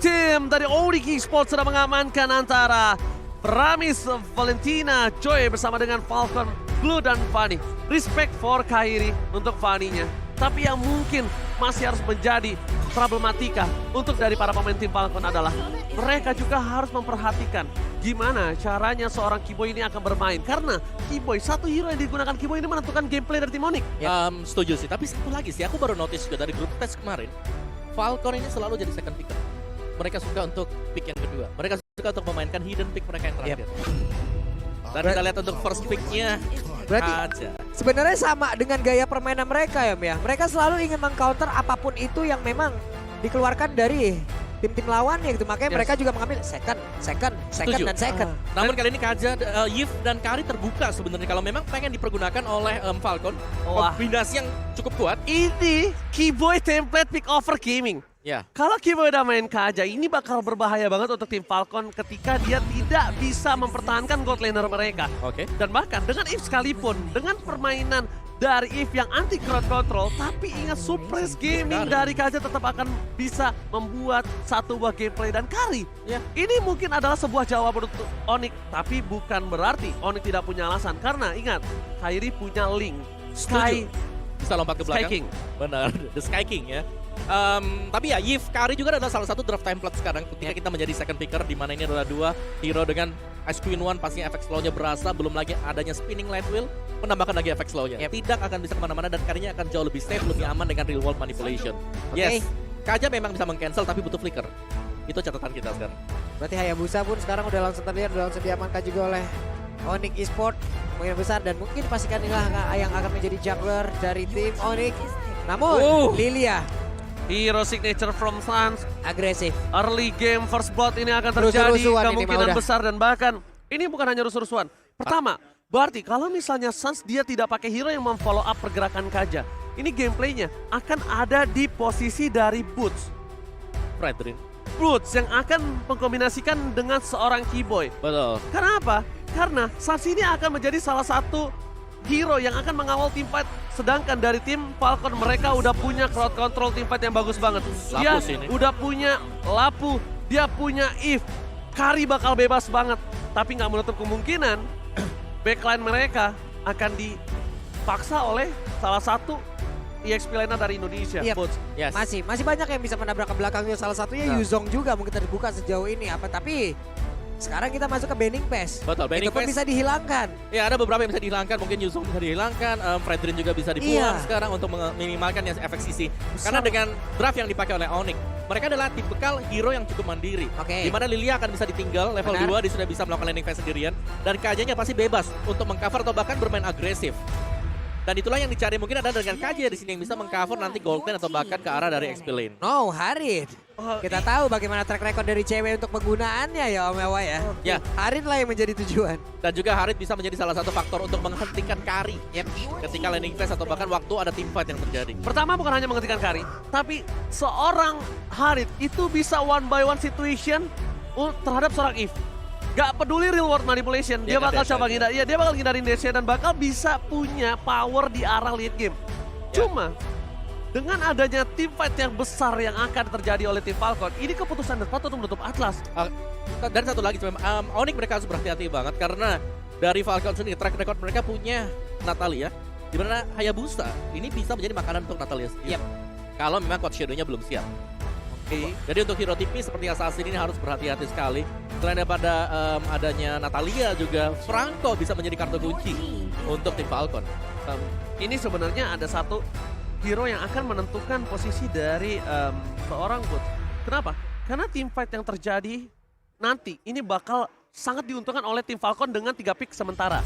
Team dari Onyx Esports sedang mengamankan antara Ramis, Valentina, Joy bersama dengan Falcon, Blue dan Fanny. Respect for Kairi untuk Fanny-nya. Tapi yang mungkin masih harus menjadi problematika untuk dari para pemain tim Falcon adalah mereka juga harus memperhatikan gimana caranya seorang Kiboy ini akan bermain. Karena Kiboy, satu hero yang digunakan Kiboy ini menentukan gameplay dari tim Onyx. Setuju sih, tapi satu lagi sih, aku baru notice juga dari grup test kemarin, Falcon ini selalu jadi second picker. Mereka suka untuk pick yang kedua. Mereka suka untuk memainkan hidden pick mereka yang terakhir. Dan kita lihat untuk first pick-nya Berarti sebenarnya sama dengan gaya permainan mereka ya, Mia. Mereka selalu ingin mengcounter apapun itu yang memang dikeluarkan dari tim-tim lawannya gitu. Makanya mereka juga mengambil second, dan second. Namun kali ini Kaja, Yif dan Kari terbuka sebenarnya kalau memang pengen dipergunakan oleh Falcon. Kombinasi yang cukup kuat. Ini Kiboy template pick over gaming. Ya. Kalau Kiboy udah main Kaja, ini bakal berbahaya banget untuk tim Falcon ketika dia tidak bisa mempertahankan gold laner mereka. Oke. Dan bahkan dengan If sekalipun, dengan permainan dari If yang anti crowd control, tapi ingat suppress gaming dari Kaja tetap akan bisa membuat satu buah gameplay dan Kari. Ya. Ini mungkin adalah sebuah jawaban untuk Onyx, tapi bukan berarti Onyx tidak punya alasan. Karena ingat, Kairi punya link. Sky Bisa lompat ke belakang. Sky King. Benar, The Sky King ya. Tapi ya, Yif, Kari juga adalah salah satu draft template sekarang ketika kita menjadi second picker, di mana ini adalah dua hero dengan Ice Queen One, pastinya efek slow-nya berasa, belum lagi adanya spinning light wheel, menambahkan lagi efek slow-nya. Tidak akan bisa kemana-mana dan Karinya akan jauh lebih safe, lebih aman dengan real world manipulation. Yes, Kaja memang bisa meng-cancel tapi butuh flicker. Itu catatan kita sekarang. Berarti Hayabusa pun sekarang udah langsung terlihat, udah langsung diamankan juga oleh Onyx Esports. Kemungkinan besar dan mungkin pastikan inilah yang akan menjadi jungler dari tim Onyx. Namun, Lilia Hero signature from Suns. agresif. Early game first blood ini akan terjadi, Rusuh-rusuhan ini, kemungkinan Mauda. besar dan bahkan ini bukan hanya rusuh-rusuhan. Pertama, berarti kalau misalnya Suns dia tidak pakai hero yang memfollow up pergerakan Kaja, ini gameplaynya akan ada di posisi dari Boots. Fredrin. Boots yang akan mengkombinasikan dengan seorang Kiboy. Betul. Karena apa? Karena Suns ini akan menjadi salah satu hero yang akan mengawal teamfight. Sedangkan dari tim Falcon mereka udah punya crowd control teamfight yang bagus banget. Dia udah punya Lapu, dia punya If. Kari bakal bebas banget. Tapi nggak menutup kemungkinan backline mereka akan dipaksa oleh salah satu EXP laner dari Indonesia. Iya, Boots. Yes. masih banyak yang bisa menabrak ke belakangnya. Salah satunya Yuzong juga mungkin terbuka sejauh ini. Tapi sekarang kita masuk ke banning pass. Betul, banning Itu pun pass bisa dihilangkan. Ya, ada beberapa yang bisa dihilangkan, mungkin Yuzong bisa dihilangkan, Fredrin juga bisa dibuang sekarang untuk meminimalkan yang efek sisi. Karena dengan draft yang dipakai oleh Onyx, mereka adalah tipikal hero yang cukup mandiri. Di mana Lilia akan bisa ditinggal level 2, dia sudah bisa melakukan landing phase sendirian, dan KJ-nya pasti bebas untuk mengcover atau bahkan bermain agresif. Dan itulah yang dicari, mungkin ada dengan KJ di sini yang bisa mengcover nanti gold lane atau bahkan ke arah dari XP lane. No, Harid. Kita tahu bagaimana track record dari cewek untuk penggunaannya ya Om Ewa ya. Ya. Harid lah yang menjadi tujuan. Dan juga Harid bisa menjadi salah satu faktor untuk menghentikan Kari ketika landing phase atau bahkan waktu ada teamfight yang terjadi. Pertama bukan hanya menghentikan Kari, tapi seorang Harid itu bisa one by one situation terhadap seorang If. Gak peduli real world manipulation, dia bakal coba ngindar, dia bakal ngindarin Desha dan bakal bisa punya power di arah late game. Cuma dengan adanya teamfight yang besar yang akan terjadi oleh tim Falcon, ini keputusan tepat untuk menutup Atlas. Dan satu lagi, Onyx mereka harus berhati-hati banget karena dari Falcon sendiri track record mereka punya Natalia, di mana Hayabusa ini bisa menjadi makanan untuk Natalia sendiri. Kalau memang Code Shadow-nya belum siap. Jadi untuk hero tipis seperti Assassin ini harus berhati-hati sekali. Selain daripada adanya Natalia, juga Franco bisa menjadi kartu kunci untuk tim Falcon. Ini sebenarnya ada satu hero yang akan menentukan posisi dari seorang Boots. Kenapa? Karena teamfight yang terjadi nanti ini bakal sangat diuntungkan oleh tim Falcon dengan 3 pick sementara.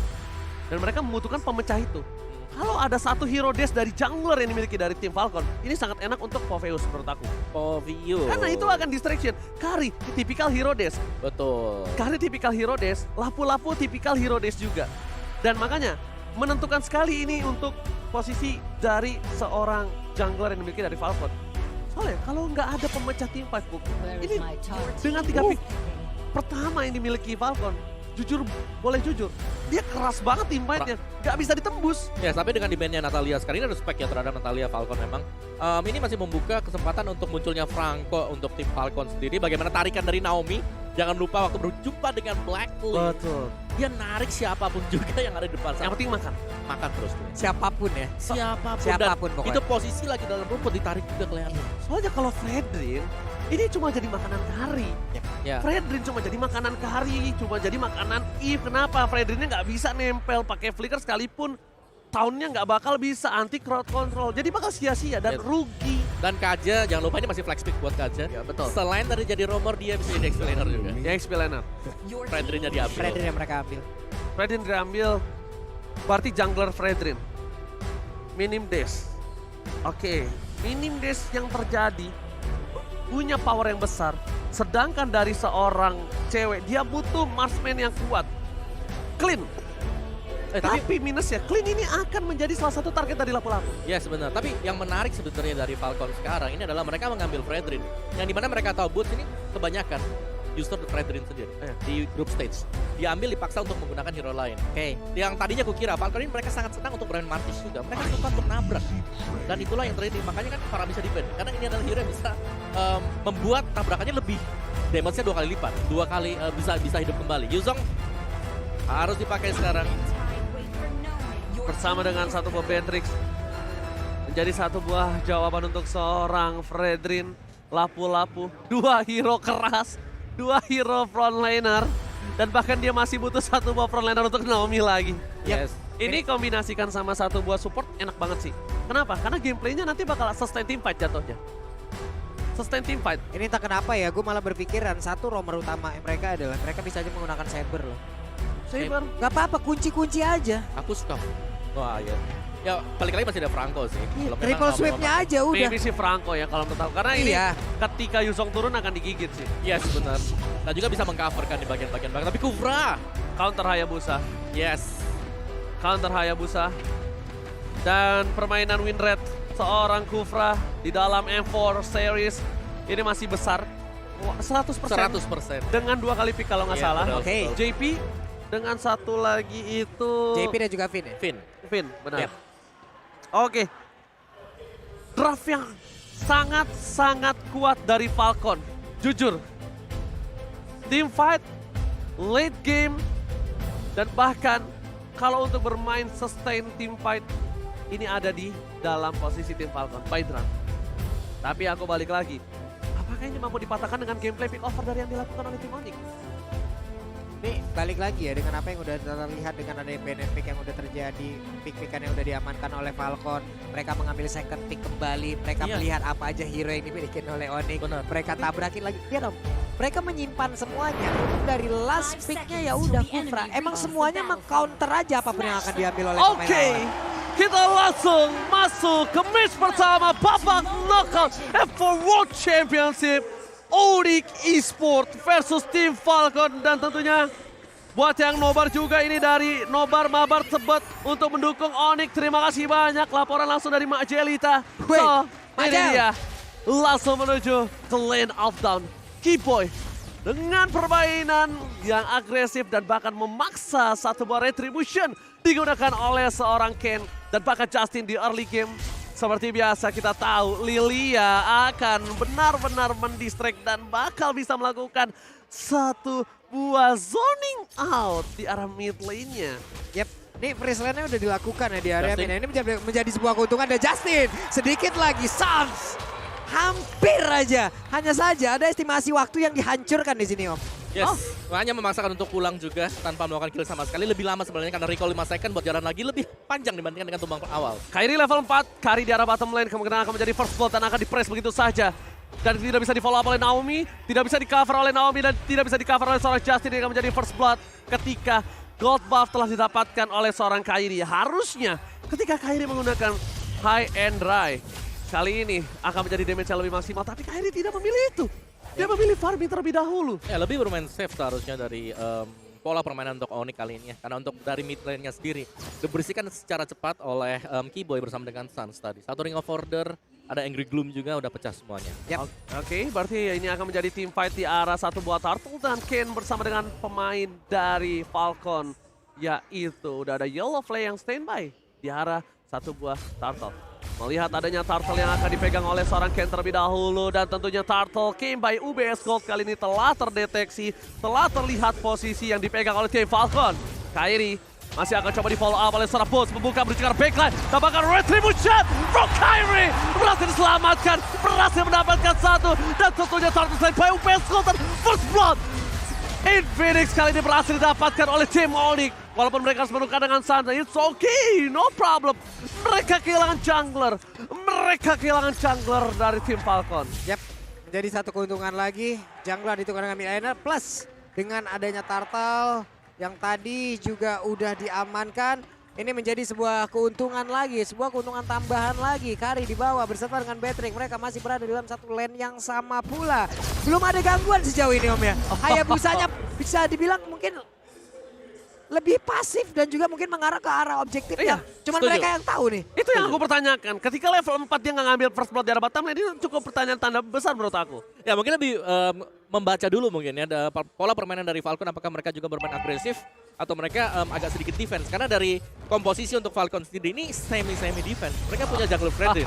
Dan mereka membutuhkan pemecah itu. Kalau ada satu hero dash dari jungler yang dimiliki dari tim Falcon, ini sangat enak untuk Poveus menurut aku. Poveus. Karena itu akan distraction. Kari tipikal hero dash. Betul. Kari tipikal hero dash, Lapu-Lapu tipikal hero dash juga. Dan makanya menentukan sekali ini untuk posisi dari seorang jungler yang dimiliki dari Falcon. Soalnya kalau nggak ada pemecah teamfight, ini dengan 3 pick pertama yang dimiliki Falcon, boleh jujur, dia keras banget team fight-nya. Gak bisa ditembus. Ya, tapi dengan demand-nya Natalia sekarang ini respect ya terhadap Natalia Falcon memang. Ini masih membuka kesempatan untuk munculnya Franco untuk tim Falcon sendiri. Bagaimana tarikan dari Naomi. Jangan lupa waktu berjumpa dengan Blackley. Betul. Dia narik siapapun juga yang ada di depan sana. Yang penting makan. Makan terus tuh. Siapapun ya. Siapapun pokoknya. itu posisi lagi dalam rumput ditarik juga kelihatan. Soalnya kalau Fredrin, ini cuma jadi makanan kari. Ya. Fredrin cuma jadi makanan kari, cuma jadi makanan Eve. Kenapa? Fredrinnya nggak bisa nempel pakai flicker sekalipun. Tahunnya nggak bakal bisa anti crowd control. Jadi bakal sia-sia dan Yes. rugi. Dan Kaja, jangan lupa ini masih flex pick buat Kaja. Ya, betul. Selain dari jadi roamer, dia bisa jadi explainer juga. Ya, explainer. Fredrinnya diambil. Fredrin yang mereka ambil. Fredrin diambil, berarti jungler Fredrin. Minim dash. Oke, minim dash yang terjadi punya power yang besar. Sedangkan dari seorang cewek, dia butuh marksman yang kuat. Clean. Tapi minus ya, Clean ini akan menjadi salah satu target dari lapu-lapu. Ya sebenarnya, tapi yang menarik sebenarnya dari Falcon sekarang ini adalah mereka mengambil Fredrin. Yang dimana mereka tahu boots ini kebanyakan justru Fredrin sendiri di group stage. Diambil dipaksa untuk menggunakan hero lain. Oke. Yang tadinya kukira Falcon ini mereka sangat senang untuk bermain Martis juga. Mereka suka untuk nabrak. Dan itulah yang terjadi. Makanya kan para bisa defend. Karena ini adalah hero yang bisa membuat tabrakannya lebih. Damage-nya 2 kali lipat. 2 kali bisa hidup kembali. Yuzong harus dipakai sekarang. Bersama dengan satu buah Beatrix. Menjadi satu buah jawaban untuk seorang Fredrin. Lapu-lapu. 2 hero keras. 2 hero frontliner. Dan bahkan dia masih butuh satu buah frontliner untuk Naomi lagi. Yes. Ini kombinasikan sama satu buah support enak banget sih. Kenapa? Karena gameplaynya nanti bakal sustain team fight jatuhnya. Sustain team fight. Ini entah kenapa ya, gue malah berpikiran satu roamer utama mereka adalah mereka bisa aja menggunakan Saber loh. Saber. Gak apa-apa, kunci-kunci aja. Aku suka. Wah ya. Ya balik lagi masih ada Franco sih. Belum memang Triple sweep-nya aja udah. Maybe si Franco ya kalau menurut aku. Karena ini Iya. ketika Yuzong turun akan digigit sih. Yes benar. Dan juga bisa mengcoverkan di bagian-bagian belakang. Tapi Kufra. Counter Hayabusa. Yes. Counter Hayabusa. Dan permainan win rate seorang Kufra di dalam M4 series ini masih besar. 100%. 100%. Dengan 2 kali pick kalau nggak Iya, salah. betul, Oke. betul. JP dengan satu lagi itu JP dan juga Finn ya? Finn. benar. Yep. Oke. Draft yang sangat-sangat kuat dari Falcon. Jujur. Team fight, late game, dan bahkan kalau untuk bermain sustain team fight, ini ada di dalam posisi tim Falcon, Phaedron. Tapi aku balik lagi, apakah ini mampu dipatahkan dengan gameplay pick over dari yang dilakukan oleh tim Onyx? Ini balik lagi ya dengan apa yang udah terlihat dengan ada banner pick yang udah terjadi, pick-pickan yang udah diamankan oleh Falcon. Mereka mengambil second pick kembali, mereka Iya. melihat apa aja hero yang dimiliki oleh Onyx. Benar. Mereka tabrakin lagi. Lihat dong, mereka menyimpan semuanya. Dari last picknya ya udah Kufra. Emang semuanya meng-counter aja apapun yang akan diambil oleh pemain Oke, lawan. kita langsung masuk ke match pertama babak knockout F4 World Championship. Onyx Esports versus tim Falcon, dan tentunya buat yang nobar juga ini dari Nobar Mabar Tebet untuk mendukung Onyx. Terima kasih banyak, laporan langsung dari Mak Jelita. Wih, So, Mak ini Jel. dia langsung menuju ke lane outdown. Keyboy dengan permainan yang agresif dan bahkan memaksa satu buah retribution digunakan oleh seorang Ken dan bahkan Justin di early game. Seperti biasa kita tahu Lilia akan benar-benar mendistract dan bakal bisa melakukan satu buah zoning out di arah mid lane-nya. Yep, ini freeze lane-nya udah dilakukan ya di area Justin. mid. Ini menjadi sebuah keuntungan dari Justin. Sedikit lagi, Suns. Hampir aja. Hanya saja ada estimasi waktu yang dihancurkan di sini, Om. Yes. Hanya memaksakan untuk pulang juga tanpa melakukan kill sama sekali. Lebih lama sebenarnya karena recall 5 second buat jalan lagi lebih panjang dibandingkan dengan tumbang awal. Kairi level 4, Kari di arah bottom lane kemungkinan akan menjadi first blood dan akan di-press begitu saja. Dan tidak bisa di-follow up oleh Naomi, tidak bisa di-cover oleh Naomi, dan tidak bisa di-cover oleh seorang Justin yang akan menjadi first blood ketika gold buff telah didapatkan oleh seorang Kairi. Harusnya ketika Kairi menggunakan high and dry, kali ini akan menjadi damage yang lebih maksimal, tapi Kairi tidak memilih itu. Dia memilih farming terlebih dahulu. Ya lebih bermain safe seharusnya dari pola permainan untuk Onyx kali ini ya. Karena untuk dari mid lane-nya sendiri dibersihkan secara cepat oleh Keyboy bersama dengan Suns tadi. Satu Ring of Order, ada Angry Gloom juga udah pecah semuanya. Yep. Oke, berarti ini akan menjadi team fight di arah satu buah turtle dan Ken bersama dengan pemain dari Falcon. yaitu udah ada Yellow Flare yang standby di arah satu buah Turtle. Melihat adanya Turtle yang akan dipegang oleh seorang Ken terlebih dahulu dan tentunya Turtle came by UBS Gold kali ini telah terdeteksi, telah terlihat posisi yang dipegang oleh tim Falcon. Kairi masih akan coba di follow up oleh seorang Boots, membuka berbicara backline, tambahkan retribution from Kairi, berhasil diselamatkan, berhasil mendapatkan satu, dan tentunya Turtle selain by UBS Gold dan First Blood. Infinix kali ini berhasil didapatkan oleh tim Onyx. Walaupun mereka harus menukar dengan santai, it's okay, no problem. Mereka kehilangan jungler. Mereka kehilangan jungler dari tim Falcon. Yap, menjadi satu keuntungan lagi. Jungler ditukar dengan mid laner plus dengan adanya Turtle yang tadi juga udah diamankan. Ini menjadi sebuah keuntungan lagi, sebuah keuntungan tambahan lagi. Kari di bawah bersama dengan Patrick. Mereka masih berada dalam satu lane yang sama pula. Belum ada gangguan sejauh ini Om ya. Hayabusanya bisa dibilang mungkin lebih pasif dan juga mungkin mengarah ke arah objektifnya. Cuman setuju. mereka yang tahu nih. Itu yang aku pertanyakan. Ketika level 4 dia nggak ngambil first blood di arah bottom lane, ini cukup pertanyaan tanda besar menurut aku. Ya mungkin lebih membaca dulu mungkin ya pola permainan dari Falcon, apakah mereka juga bermain agresif atau mereka agak sedikit defense. Karena dari komposisi untuk Falcon sendiri ini semi defense. Mereka punya jungle friendly.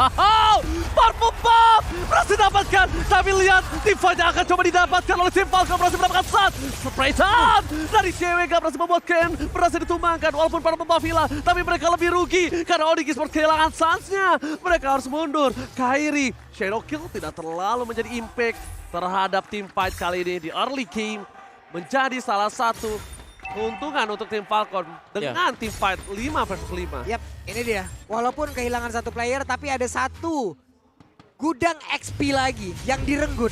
Purple buff berhasil didapatkan. Tapi lihat tim fight yang akan coba didapatkan oleh tim Falcon, berhasil mendapatkan shot. Spray shot dari CWK berhasil membuat Ken berhasil ditumbangkan. Walaupun Purple buff hilang, tapi mereka lebih rugi karena Onyx Esports kehilangan sansnya. Mereka harus mundur. Kairi, Shadow Kill tidak terlalu menjadi impact terhadap tim fight kali ini di early game. Menjadi salah satu keuntungan untuk tim Falcon dengan tim fight 5 versus 5. Yap, ini dia. Walaupun kehilangan satu player, tapi ada satu gudang XP lagi yang direnggut,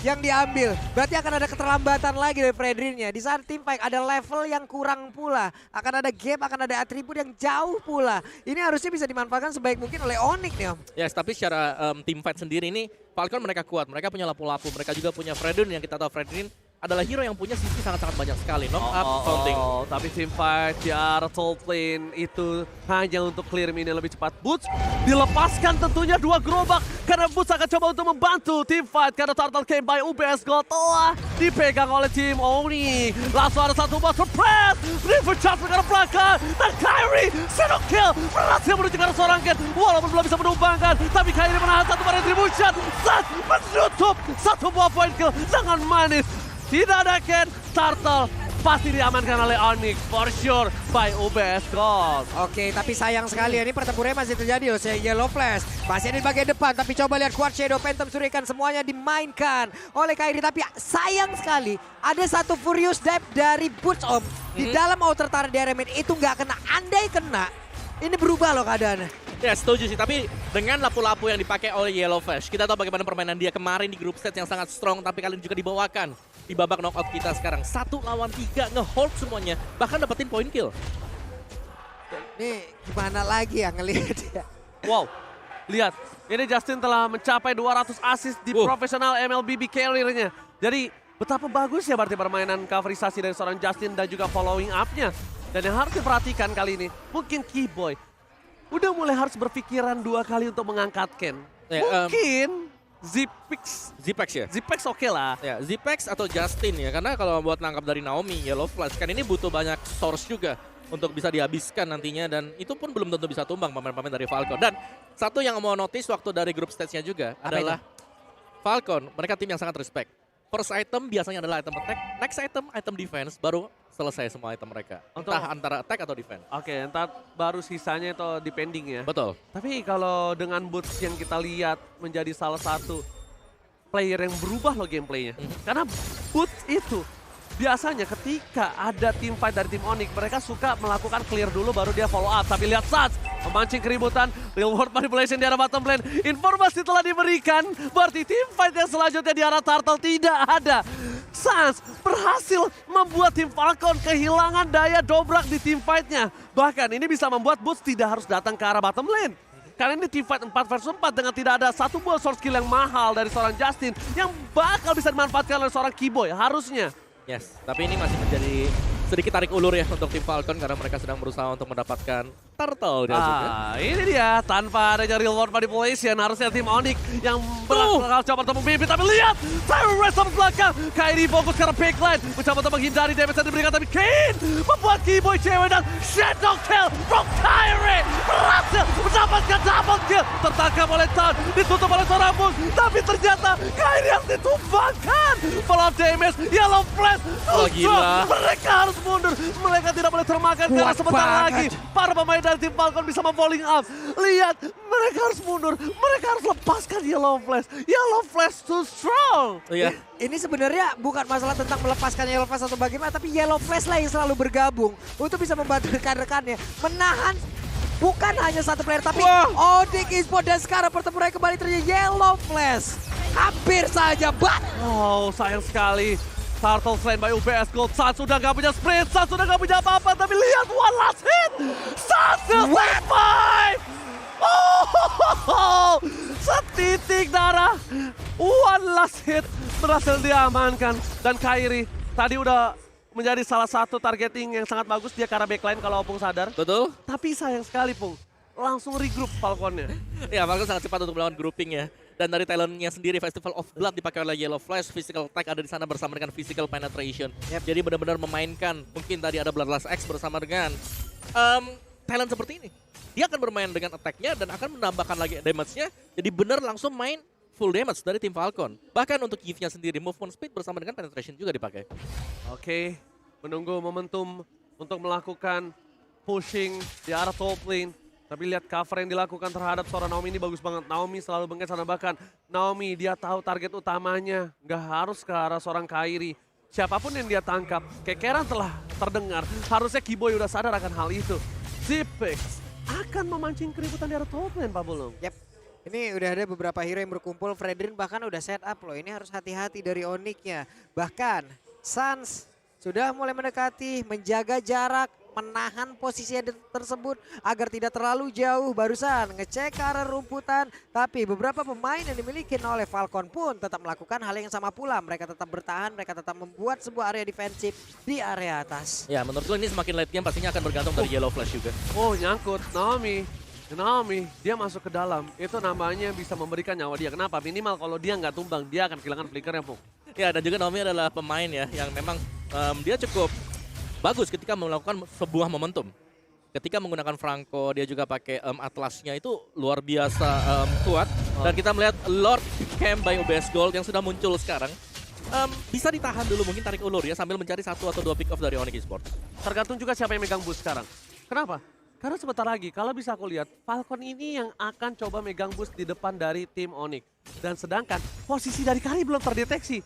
yang diambil. Berarti akan ada keterlambatan lagi dari Fredrinnya. Di saat tim fight ada level yang kurang pula. Akan ada gap, akan ada atribut yang jauh pula. Ini harusnya bisa dimanfaatkan sebaik mungkin oleh Onyx nih Om. Yes, tapi secara tim fight sendiri ini Falcon mereka kuat. Mereka punya lapu-lapu. Mereka juga punya Fredrin yang kita tahu Fredrin adalah hero yang punya sisi sangat-sangat banyak sekali. Knock up, taunting. Tapi tim fight di arah top lane itu hanya untuk clear minion lebih cepat. Boots dilepaskan tentunya 2 gerobak karena Boots akan coba untuk membantu tim fight karena Turtle came by UBS Gold telah dipegang oleh tim Oni. Langsung ada satu buat surprise. River charge ke arah belakang dan Kairi shadow kill berhasil menuju ke arah seorang Ken walaupun belum bisa menumbangkan, tapi Kairi menahan satu retribution saat menutup satu buah point kill dengan manis. Tidak ada Ken, Turtle pasti diamankan oleh Onyx for sure by UBS Gold. Oke, tapi sayang sekali ini pertempurannya masih terjadi loh. Yellow Flash masih ada di bagian depan, tapi coba lihat Quad Shadow, Phantom Surikan semuanya dimainkan oleh Kairi. Tapi sayang sekali ada satu Furious Dive dari Boots Om di dalam outer turret di area mid itu nggak kena. Andai kena, ini berubah loh keadaannya. Ya setuju sih, tapi dengan lapu-lapu yang dipakai oleh Yellow Flash, kita tahu bagaimana permainan dia kemarin di grup stage yang sangat strong, tapi kali ini juga dibawakan di babak knockout kita sekarang. 1 lawan 3, nge-hold semuanya, bahkan dapetin point kill. Nih gimana lagi ya ngelihat ya. Wow, lihat. Ini Justin telah mencapai 200 assist di profesional MLBB career-nya. Jadi betapa bagus ya berarti permainan coverisasi dari seorang Justin dan juga following up-nya. Dan yang harus diperhatikan kali ini, mungkin Keyboy udah mulai harus berpikiran 2 kali untuk mengangkat Ken. Mungkin Zipex ya? Zipex oke lah. Ya, Zipex atau Justin ya, karena kalau buat nangkap dari Naomi, Yellow Flash kan ini butuh banyak source juga untuk bisa dihabiskan nantinya, dan itu pun belum tentu bisa tumbang pemain-pemain dari Falcon. Dan satu yang mau notice waktu dari grup stage-nya juga adalah Falcon, mereka tim yang sangat respect. First item biasanya adalah item attack, next item defense, baru selesai semua item mereka. Entah antara attack atau defense. Oke, entar baru sisanya itu depending ya. Betul. Tapi kalau dengan Boots yang kita lihat menjadi salah satu player yang berubah loh gameplaynya. Karena Boots itu biasanya ketika ada tim fight dari tim Onyx, mereka suka melakukan clear dulu baru dia follow up. Tapi lihat Suns memancing keributan, real world manipulation di arah bottom lane. Informasi telah diberikan, berarti tim fight yang selanjutnya di arah Turtle tidak ada. Suns berhasil membuat tim Falcon kehilangan daya dobrak di tim fight-nya. Bahkan ini bisa membuat Boots tidak harus datang ke arah bottom lane. Karena ini team fight 4 versus 4 dengan tidak ada satu buah source skill yang mahal dari seorang Justin yang bakal bisa dimanfaatkan oleh seorang Keyboy harusnya. Yes, tapi ini masih menjadi sedikit tarik ulur ya untuk tim Falcon karena mereka sedang berusaha untuk mendapatkan turtle dia juga. Ini dia, tanpa adanya real world manipulation, harusnya tim Onyx yang bakal coba untuk memimpin, tapi lihat! Tyrant Race sama belakang, Kairi fokus ke arah backline, mencoba untuk menghindari damage yang diberikan, tapi Kane membuat Keyboy cewek dan shadow kill from Kairi, berhasil mendapatkan double kill, tertangkap oleh Tan, ditutup oleh seorang bus, tapi ternyata Kairi yang ditumbangkan, full of damage, yellow flash, gila. mereka harus mundur, mereka tidak boleh termakan karena sebentar lagi para pemain dari tim Falcon bisa memballing up. Lihat, mereka harus mundur, mereka harus lepaskan Yellow Flash. Yellow Flash too strong. Iya. Ini sebenarnya bukan masalah tentang melepaskan Yellow Flash atau bagaimana, tapi Yellow Flash lah yang selalu bergabung untuk bisa membantu rekan-rekannya menahan bukan hanya satu player, tapi Onyx Esports, dan sekarang pertempuran kembali terjadi. Yellow Flash hampir saja, Oh, sayang sekali. Turtle slain by UBS Gold. San sudah gak punya sprint, San sudah gak punya apa-apa, tapi lihat one last hit. San survive. Oh, setitik darah. One last hit berhasil diamankan. Dan Kairi tadi udah menjadi salah satu targeting yang sangat bagus dia ke arah backline kalau Opung sadar. Betul. Tapi sayang sekali Pung, langsung regroup Falconnya. Ya, Falcon sangat cepat untuk melawan grouping ya. Dan dari talentnya sendiri, Festival of Blood dipakai oleh Yellow Flash, Physical Tag ada di sana bersama dengan Physical Penetration. Jadi benar-benar memainkan, mungkin tadi ada Bloodlust X bersama dengan talent seperti ini. Dia akan bermain dengan attack-nya dan akan menambahkan lagi damage-nya. Jadi benar langsung main full damage dari tim Falcon. Bahkan untuk Give-nya sendiri, movement speed bersama dengan penetration juga dipakai. Oke, menunggu momentum untuk melakukan pushing di arah top lane. Tapi lihat cover yang dilakukan terhadap seorang Naomi ini bagus banget. Naomi selalu bengket sana, bahkan Naomi dia tahu target utamanya. Nggak harus ke arah seorang Kairi. Siapapun yang dia tangkap, kekeran telah terdengar. Harusnya Keyboy udah sadar akan hal itu. Zipix akan memancing keributan di arah top lane, Pak Bulung. Yap. Ini udah ada beberapa hero yang berkumpul. Fredrin bahkan udah set up loh. Ini harus hati-hati dari Onyx-nya. Bahkan Sans sudah mulai mendekati, menjaga jarak, menahan posisi tersebut agar tidak terlalu jauh. Barusan ngecek ke arah rumputan, tapi beberapa pemain yang dimiliki oleh Falcon pun tetap melakukan hal yang sama pula. Mereka tetap bertahan, mereka tetap membuat sebuah area defensif di area atas. Ya, menurut gue ini semakin late game pastinya akan bergantung dari Yellow Flash juga. Oh, nyangkut Naomi, dia masuk ke dalam. Itu namanya bisa memberikan nyawa dia. Kenapa? Minimal kalau dia nggak tumbang, dia akan kehilangan flickernya, Pung. Ya, dan juga Naomi adalah pemain ya yang memang dia cukup bagus ketika melakukan sebuah momentum. Ketika menggunakan Franco, dia juga pakai Atlasnya itu luar biasa kuat. Dan kita melihat Lord Camp by OBS Gold yang sudah muncul sekarang. Bisa ditahan dulu mungkin tarik ulur ya sambil mencari 1 atau 2 pick off dari Onyx Esports. Tergantung juga siapa yang megang boost sekarang. Kenapa? Karena sebentar lagi, kalau bisa aku lihat, Falcon ini yang akan coba megang boost di depan dari tim Onyx. Dan sedangkan posisi dari Kari belum terdeteksi.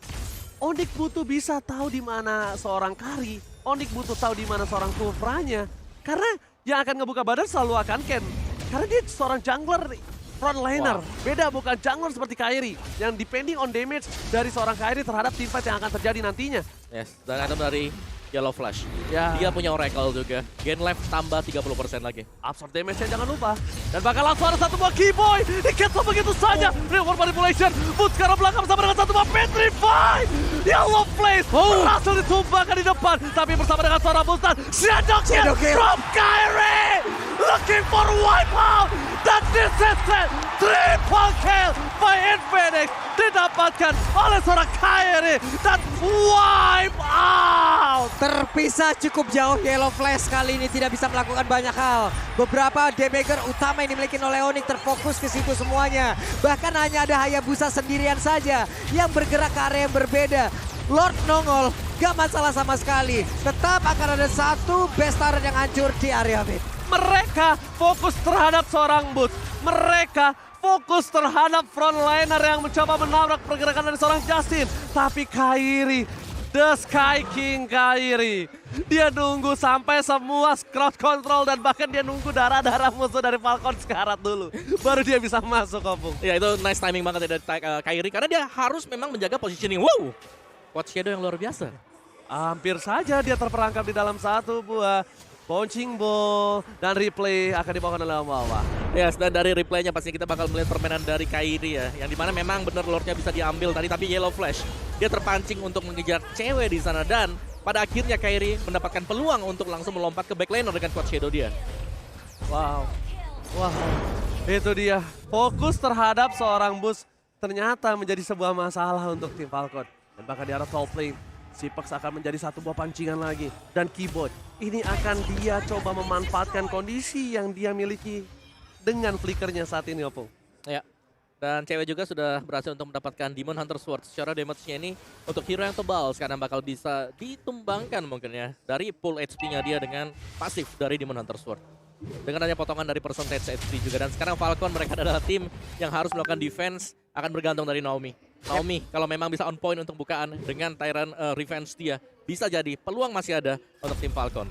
Onyx butuh bisa tahu di mana seorang Kari. Onyx butuh tahu di mana seorang Kufranya. Karena yang akan ngebuka badan selalu akan Ken. Karena dia seorang jungler frontliner. Beda, bukan jungler seperti Kairi. Yang depending on damage dari seorang Kairi terhadap teamfight yang akan terjadi nantinya. Yes, dan item dari Yellow Flash. Ya. Dia punya Oracle juga. Gain life tambah 30% lagi. Absorb damage-nya jangan lupa. Dan bakal langsung ada satu buah Keyboy. Di-cancel begitu saja. Real World Manipulation. Boots sekarang belakang bersama dengan satu buah Petrify. Yellow Flash berhasil ditumbangkan di depan. Tapi bersama dengan seorang Bulstan. Shadow Kill from Kairi. Looking for wipeout. Dan this is it. Triple kill by Infinix. Didapatkan oleh seorang Kairi. Dan wipe out. Terpisah cukup jauh. Yellow Flash kali ini tidak bisa melakukan banyak hal. Beberapa damager utama yang dimiliki oleh Onyx terfokus ke situ semuanya. Bahkan hanya ada Hayabusa sendirian saja yang bergerak ke area yang berbeda. Lord nongol, gak masalah sama sekali. Tetap akan ada satu best turret yang hancur di area mid. Mereka fokus terhadap seorang Boots. Mereka fokus terhadap frontliner yang mencoba menabrak pergerakan dari seorang Justin. Tapi Kairi, The Sky King Kairi, dia nunggu sampai semua crowd control dan bahkan dia nunggu darah-darah musuh dari Falcon sekarat dulu. Baru dia bisa masuk, Opung. Ya, itu nice timing banget ya dari Kairi karena dia harus memang menjaga positioning. Wow, Watch Shadow yang luar biasa. Hampir saja dia terperangkap di dalam satu buah Bouncing Ball dan replay akan dibawakan oleh bawah. Yes, dan dari replaynya pasti kita bakal melihat permainan dari Kairi ya. Yang dimana memang benar Lordnya bisa diambil tadi, tapi Yellow Flash dia terpancing untuk mengejar cewek di sana. Dan pada akhirnya Kairi mendapatkan peluang untuk langsung melompat ke backliner dengan Quad Shadow dia. Wow. Wah, itu dia. Fokus terhadap seorang bus ternyata menjadi sebuah masalah untuk tim Falcon. Dan bahkan di arah top lane, Sipex akan menjadi satu buah pancingan lagi. Dan Keyboard, ini akan dia coba memanfaatkan kondisi yang dia miliki dengan flickernya saat ini, Opung. Ya. Dan cewek juga sudah berhasil untuk mendapatkan Demon Hunter Sword. Secara damage-nya ini untuk hero yang tebal sekarang bakal bisa ditumbangkan mungkin ya. Dari full HP-nya dia dengan pasif dari Demon Hunter Sword. Dengan adanya potongan dari percentage HP juga. Dan sekarang Falcon mereka adalah tim yang harus melakukan defense akan bergantung dari Naomi. Naomi kalau memang bisa on point untuk bukaan dengan Tyrant revenge dia. Bisa jadi peluang masih ada untuk tim Falcon.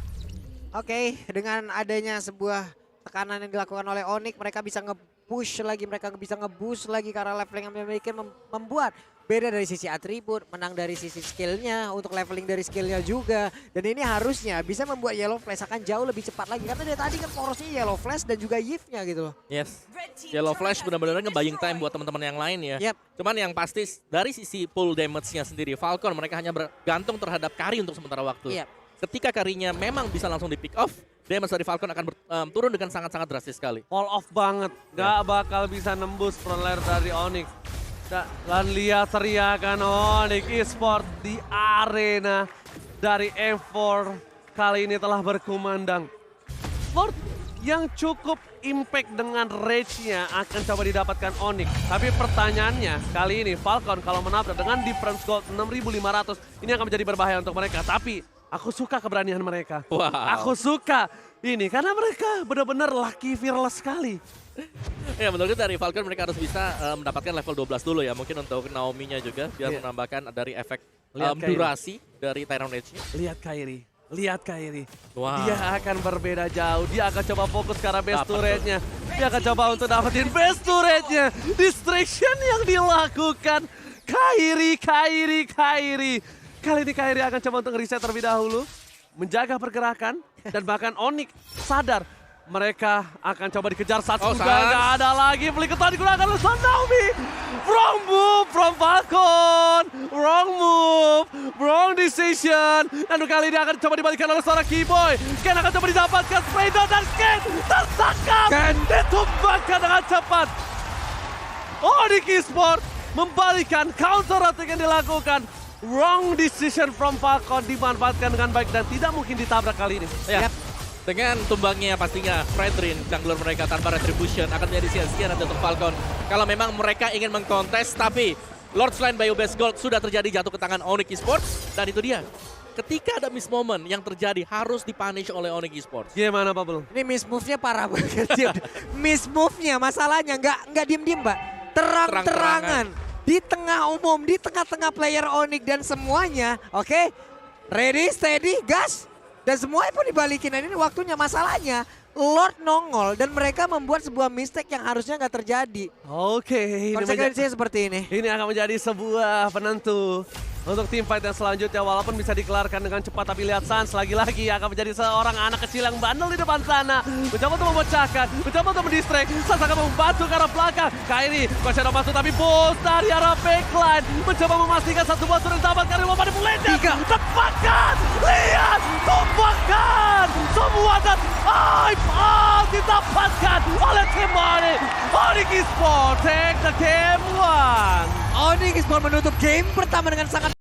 Oke, dengan adanya sebuah tekanan yang dilakukan oleh Onyx, mereka bisa nge-push lagi, mereka bisa nge-boost lagi karena leveling yang mereka membuat beda dari sisi atribut, menang dari sisi skillnya, untuk leveling dari skillnya juga. Dan ini harusnya bisa membuat Yellow Flash akan jauh lebih cepat lagi karena dia tadi kan porosnya Yellow Flash dan juga Yves-nya gitu loh. Yes, Yellow Flash benar-benar nge-buying time buat teman-teman yang lain ya. Yep. Cuman yang pasti dari sisi full damage-nya sendiri, Falcon mereka hanya bergantung terhadap carry untuk sementara waktu. Yep. Ketika carry-nya memang bisa langsung di pick off, damage dari Falcon akan turun dengan sangat-sangat drastis sekali. All off banget, gak bakal bisa nembus proler dari Onyx. Dan lihat teriakan Onyx Esports di arena dari M4 kali ini telah berkumandang. Sport yang cukup impact dengan rage-nya akan coba didapatkan Onyx. Tapi pertanyaannya kali ini Falcon kalau menabrak dengan difference gold 6.500 ini akan menjadi berbahaya untuk mereka. Tapi aku suka keberanian mereka. Wow. Aku suka ini karena mereka benar-benar lucky fearless sekali. Ya menurutku dari Falcon mereka harus bisa mendapatkan level 12 dulu ya. Mungkin untuk Naomi-nya juga biar menambahkan dari efek durasi dari Tyrant Rage-nya. Lihat Kairi. Wow. Dia akan berbeda jauh. Dia akan coba fokus ke arah base turret-nya. Dia akan coba untuk dapetin base turret-nya. Distraction yang dilakukan. Kairi. Kali ini Kairi akan coba untuk reset terlebih dahulu. Menjaga pergerakan. Dan bahkan Onyx sadar. Mereka akan coba dikejar saat juga nggak ada lagi. Flicker tadi digunakan oleh Naomi. Wrong move from Falcon. Wrong move. Wrong decision. Dan kali ini akan coba dibalikan oleh seorang Keyboy. Ken akan coba didapatkan. Spider dan Ken tertangkap. Ken ditumbangkan dengan cepat. Onyx Esports membalikan counter attack yang dilakukan. Wrong decision from Falcon dimanfaatkan dengan baik dan tidak mungkin ditabrak kali ini. Ya. Dengan tumbangnya pastinya Fredrin, jungler mereka tanpa retribution akan menjadi sia-sia nanti untuk Falcon. Kalau memang mereka ingin mengkontes, tapi Lord Shrine Bio Best Gold sudah terjadi jatuh ke tangan Onyx Esports. Dan itu dia, ketika ada miss moment yang terjadi harus dipunish oleh Onyx Esports. Gimana Pak Belum? Ini miss move-nya parah banget. Miss move-nya masalahnya nggak diem-diem Mbak. Terang-terangan. Di tengah umum, di tengah-tengah player Onyx dan semuanya. Oke, ready, steady, gas. Dan semuanya pun dibalikin. Dan ini waktunya masalahnya. Lord nongol dan mereka membuat sebuah mistake yang harusnya nggak terjadi. Oke. Konsekuensinya seperti ini. Ini akan menjadi sebuah penentu untuk tim fight yang selanjutnya. Walaupun bisa dikelarkan dengan cepat, tapi lihat Sans lagi-lagi akan menjadi seorang anak kecil yang bandel di depan sana. Mencoba untuk memecahkan, mencoba untuk mendistract. Sans akan membantu ke arah belakang. Kairi, Kosero masuk tapi bos dari arah backline. Mencoba memastikan satu buah turun dapat Kairi lompat di mulainya. Tepatkan, lihat, tumbangkan. Semua dan didapatkan oleh tim Onyx. Onyx Esports take the game one. Onyx Esports menutup game pertama dengan sangat